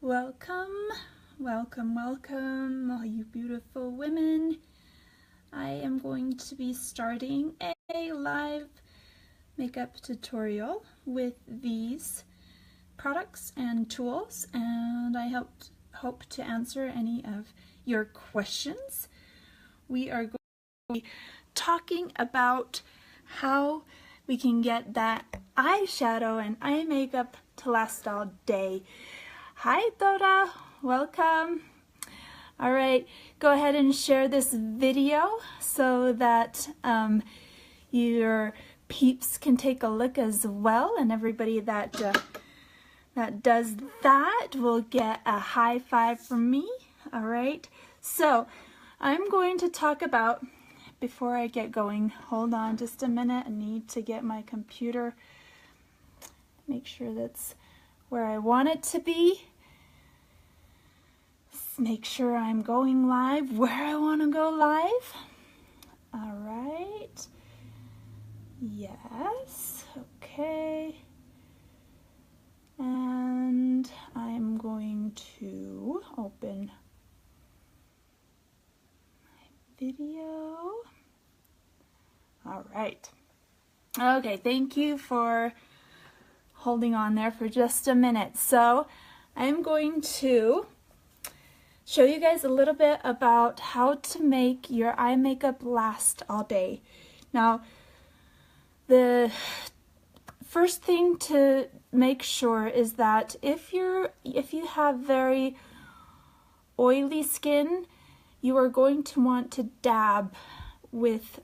Welcome, welcome, welcome, all you beautiful women. I am going to be starting a live makeup tutorial with these products and tools, and I hope to answer any of your questions. We are going to be talking about how we can get that eyeshadow and eye makeup to last all day. Hi Dora, welcome. All right, go ahead and share this video so that your peeps can take a look as well, and everybody that does that will get a high five from me. All right, so I'm going to talk about, before I get going, hold on just a minute, I need to get my computer, make sure that's where I want it to be. Make sure I'm going live where I want to go live. All right. Yes. Okay. And I'm going to open my video. All right. Okay, thank you for holding on there for just a minute. So I'm going to show you guys a little bit about how to make your eye makeup last all day. Now, the first thing to make sure is that if you have very oily skin, you are going to want to dab with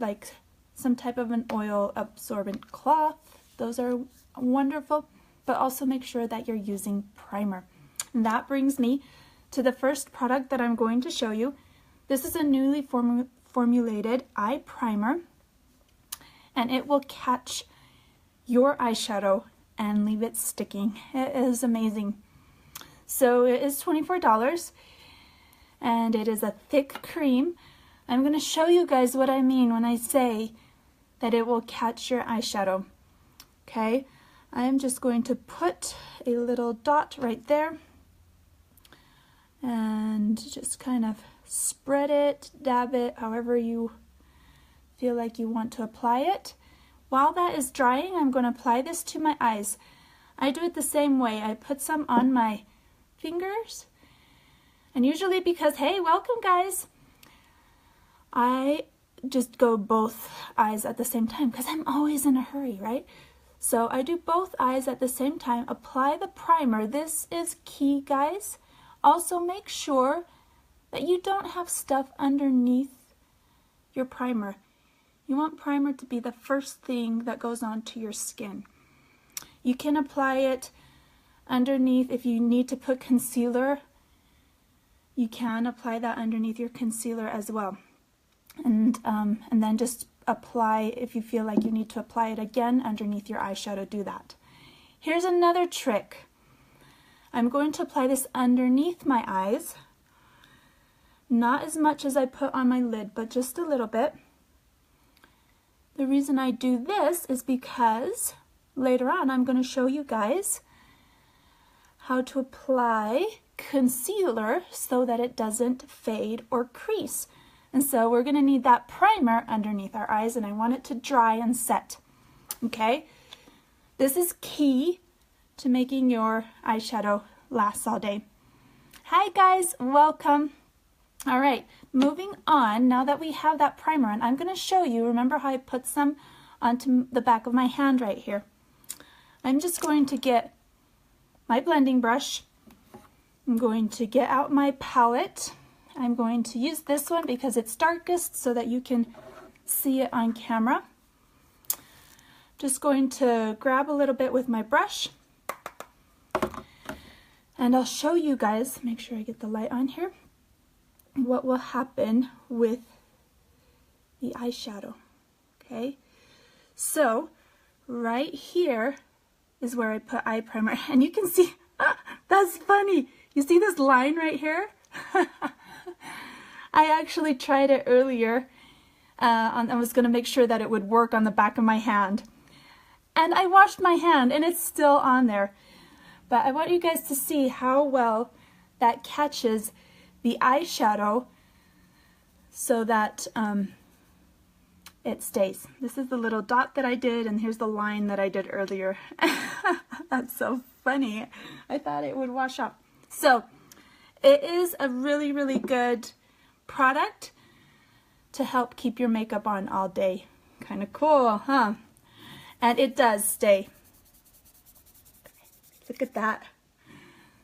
like some type of an oil absorbent cloth. Those are wonderful, but also make sure that you're using primer. And that brings me to the first product that I'm going to show you. This is a newly formulated eye primer, and it will catch your eyeshadow and leave it sticking. It is amazing. So it is $24 and it is a thick cream. I'm going to show you guys what I mean when I say that it will catch your eyeshadow. Okay, I'm just going to put a little dot right there and just kind of spread it, dab it, however you feel like you want to apply it. While that is drying, I'm going to apply this to my eyes. I do it the same way. I put some on my fingers, and usually, because, hey, welcome guys, I just go both eyes at the same time because I'm always in a hurry, right? So I do both eyes at the same time, apply the primer. This is key, guys. Also, make sure that you don't have stuff underneath your primer. You want primer to be the first thing that goes onto your skin. You can apply it underneath. If you need to put concealer, you can apply that underneath your concealer as well. And then just apply, if you feel like you need to apply it again underneath your eyeshadow, do that. Here's another trick. I'm going to apply this underneath my eyes, not as much as I put on my lid, but just a little bit. The reason I do this is because later on I'm going to show you guys how to apply concealer so that it doesn't fade or crease. And so we're going to need that primer underneath our eyes, and I want it to dry and set. Okay? This is key to making your eyeshadow last all day. Hi guys, welcome. All right, moving on. Now that we have that primer on, I'm going to show you, remember how I put some onto the back of my hand right here. I'm just going to get my blending brush. I'm going to get out my palette. I'm going to use this one because it's darkest so that you can see it on camera. Just going to grab a little bit with my brush, and I'll show you guys, make sure I get the light on here, what will happen with the eyeshadow. Okay, so right here is where I put eye primer, and you can see, that's funny, you see this line right here? I actually tried it earlier. I was going to make sure that it would work on the back of my hand, and I washed my hand and it's still on there. but I want you guys to see how well that catches the eyeshadow so that it stays. This is the little dot that I did, and here's the line that I did earlier. That's so funny. I thought it would wash off. So it is a really, really good product to help keep your makeup on all day. Kind of cool, huh? And it does stay. Look at that.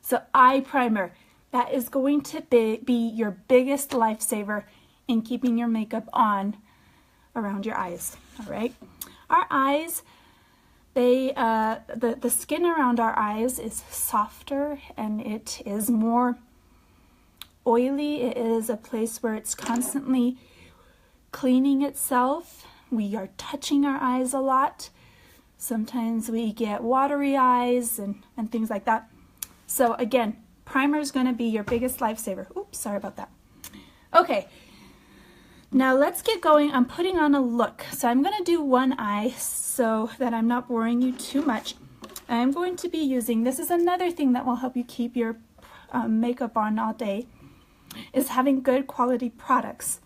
So eye primer, that is going to be your biggest lifesaver in keeping your makeup on around your eyes. All right, our eyes, the skin around our eyes is softer and it is more oily. It is a place where it's constantly cleaning itself. We are touching our eyes a lot. Sometimes we get watery eyes and things like that. So again, primer is going to be your biggest lifesaver. Oops, sorry about that. Okay, now let's get going. I'm putting on a look. So I'm going to do one eye so that I'm not boring you too much. I'm going to be using, this is another thing that will help you keep your makeup on all day, is having good quality products.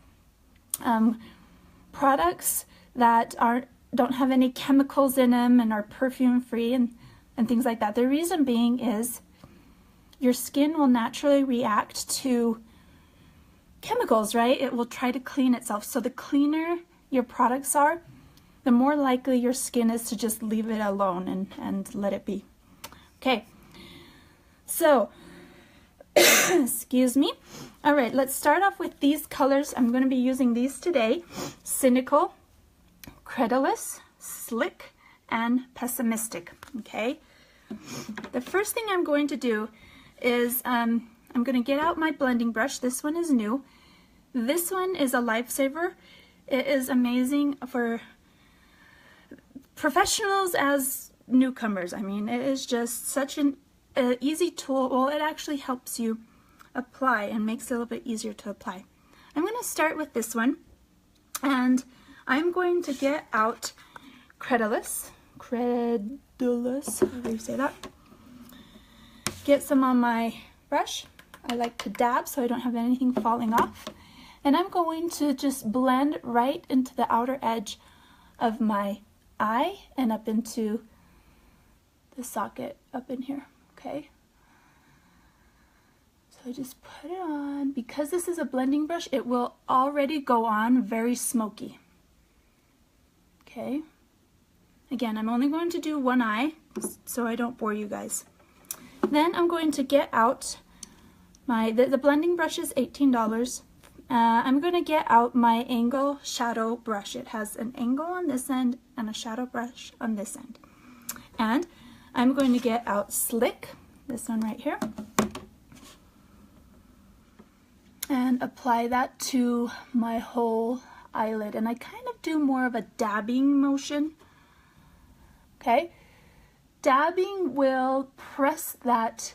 Products that don't have any chemicals in them and are perfume free and things like that. The reason being is your skin will naturally react to chemicals, right? It will try to clean itself. So the cleaner your products are, the more likely your skin is to just leave it alone and let it be. Okay, so excuse me. All right, let's start off with these colors. I'm going to be using these today: Cynical, Credulous, Slick, and Pessimistic. Okay, the first thing I'm going to do is I'm going to get out my blending brush. This one is new. This one is a lifesaver. It is amazing for professionals as newcomers. I mean, it is just such an easy tool. Well, it actually helps you apply and makes it a little bit easier to apply. I'm going to start with this one, and I'm going to get out Credulous, however you say that. Get some on my brush. I like to dab so I don't have anything falling off. And I'm going to just blend right into the outer edge of my eye and up into the socket up in here, okay? So I just put it on. Because this is a blending brush, it will already go on very smoky. Okay? Again, I'm only going to do one eye so I don't bore you guys. Then I'm going to get out the blending brush is $18. I'm going to get out my angle shadow brush. It has an angle on this end and a shadow brush on this end. And I'm going to get out Slick, this one right here, and apply that to my whole eyelid. And I kind of do more of a dabbing motion. Okay? Dabbing will press that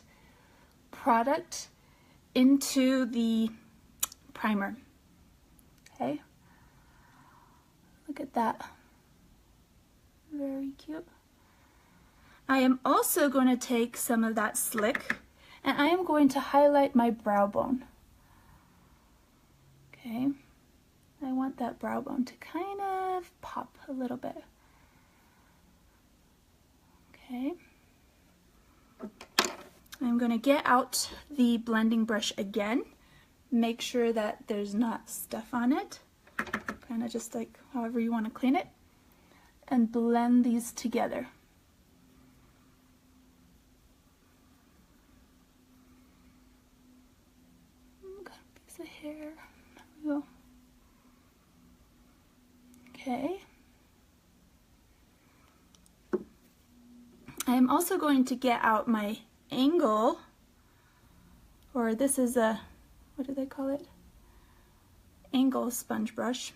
product into the primer. Okay? Look at that. Very cute. I am also going to take some of that Slick and I am going to highlight my brow bone. Okay? I want that brow bone to kind of pop a little bit. Okay. I'm going to get out the blending brush again. Make sure that there's not stuff on it. Kind of just like however you want to clean it. And blend these together. Got a piece of hair. There we go. Okay. I am also going to get out my angle, or this is a, what do they call it? Angle sponge brush.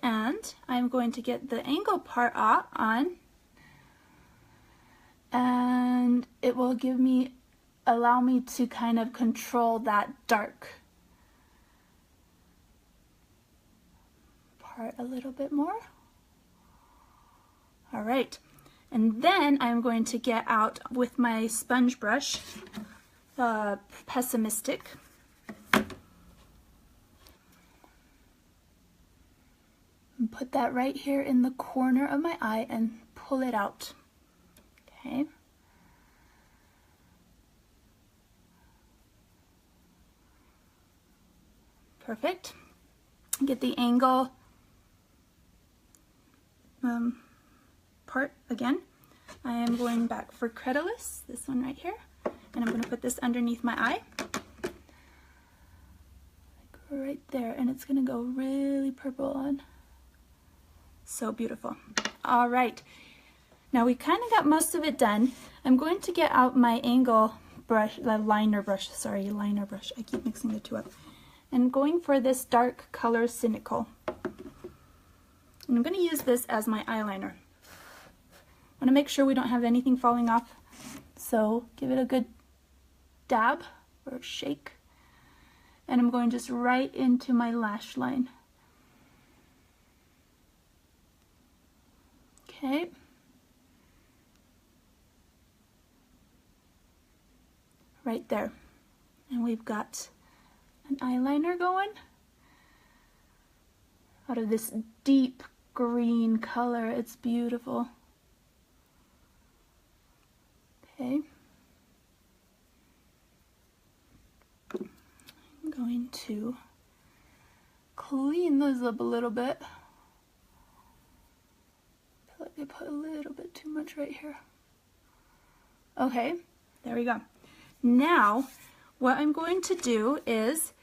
And I'm going to get the angle part on, and it will allow me to kind of control that dark part a little bit more. All right. And then I'm going to get out with my sponge brush, Pessimistic. And put that right here in the corner of my eye and pull it out. Okay. Perfect. Get the angle part again. I am going back for Credulous, this one right here, and I'm going to put this underneath my eye, like right there, and it's going to go really purple on. So beautiful. All right, now we kind of got most of it done. I'm going to get out my angle brush, the liner brush, sorry, liner brush. I keep mixing the two up. And going for this dark color Cynical. And I'm going to use this as my eyeliner. I want to make sure we don't have anything falling off, so give it a good dab or shake. And I'm going just right into my lash line. Okay. Right there. And we've got an eyeliner going out of this deep green color. It's beautiful. Okay. I'm going to clean those up a little bit. I feel like I put a little bit too much right here. Okay, there we go. Now, what I'm going to do is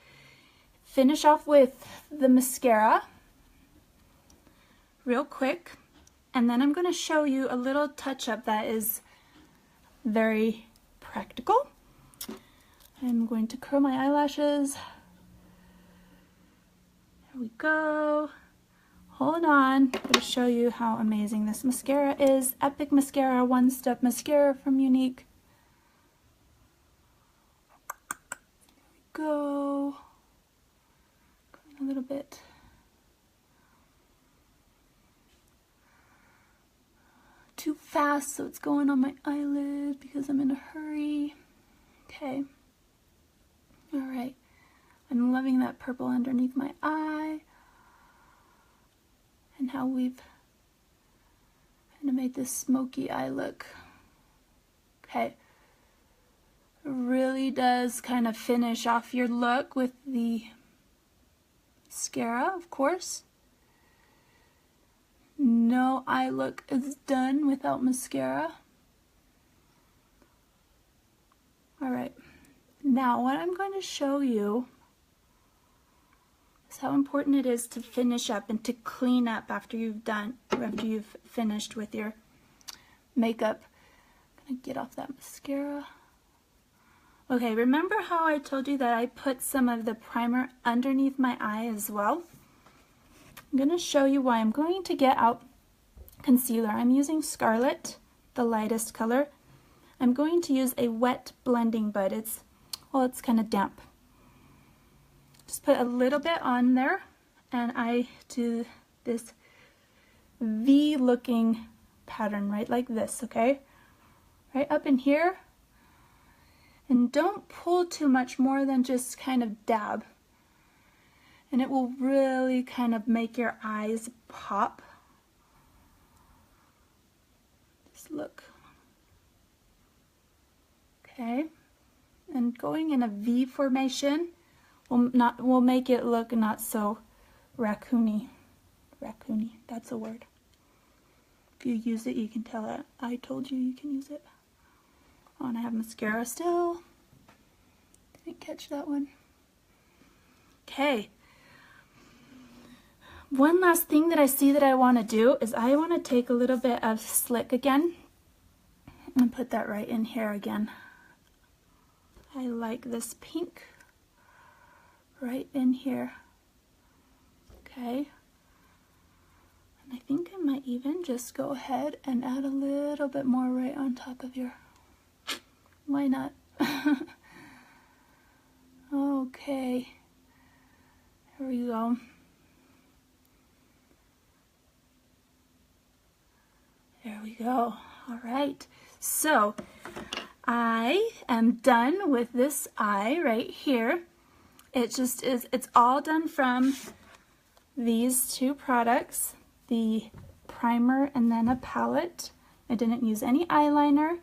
finish off with the mascara real quick, and then I'm going to show you a little touch-up that is very practical. I'm going to curl my eyelashes. There we go. Hold on. I'm going to show you how amazing this mascara is. Epic Mascara One Step Mascara from Unique. There we go. Going a little bit. Too fast, so it's going on my eyelid because I'm in a hurry. Okay. All right. I'm loving that purple underneath my eye and how we've kind of made this smoky eye look. Okay. It really does kind of finish off your look with the mascara, of course. No eye look is done without mascara. All right, now what I'm going to show you is how important it is to finish up and to clean up after you've finished with your makeup. I'm gonna get off that mascara. Okay, remember how I told you that I put some of the primer underneath my eye as well? I'm going to show you why. I'm going to get out concealer. I'm using Scarlet, the lightest color. I'm going to use a wet blending bud. It's kind of damp. Just put a little bit on there, and I do this V-looking pattern, right like this, okay? Right up in here. And don't pull too much, more than just kind of dab. And it will really kind of make your eyes pop. Just look. Okay. And going in a V formation will make it look not so raccoony. Raccoony, that's a word. If you use it, you can tell it. I told you you can use it. Oh, and I have mascara still. Didn't catch that one. Okay. One last thing that I see that I want to do is I want to take a little bit of Slick again and put that right in here again. I like this pink right in here. Okay. And I think I might even just go ahead and add a little bit more right on top of your... Why not? Okay. Here we go. There we go. All right, so I am done with this eye right here. It just is, it's all done from these two products, the primer and then a palette. I didn't use any eyeliner.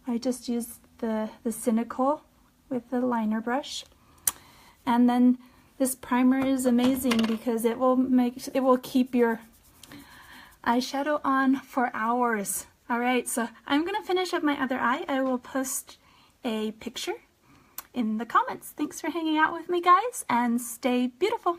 I just used the Cynical with the liner brush. And then this primer is amazing because it will keep your eyeshadow on for hours. All right, so I'm gonna finish up my other eye. I will post a picture in the comments. Thanks for hanging out with me, guys, and stay beautiful.